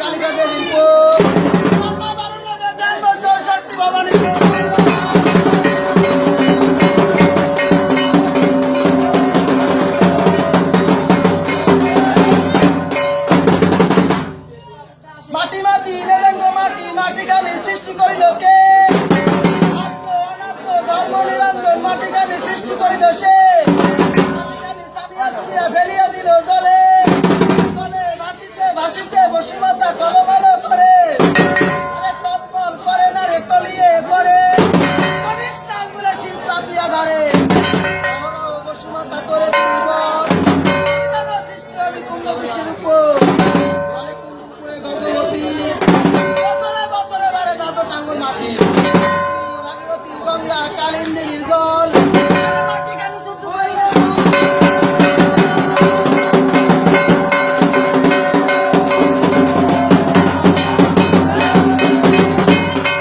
কালিকা দেবীর শক্তি ভবানী মাটি মাটি মেলেঙ্গ মাটি মাটি কালি সৃষ্টি করিল কে আত্ম অনাত্ম ধর্ম নিরঞ্জন মাটি কালি সৃষ্টি করিল সে মাটি কালি সাবিয়া সুবিয়া ফেলিয়া দিল জলে ভাসিতে ভাসিতে বসুমাতা কলমাল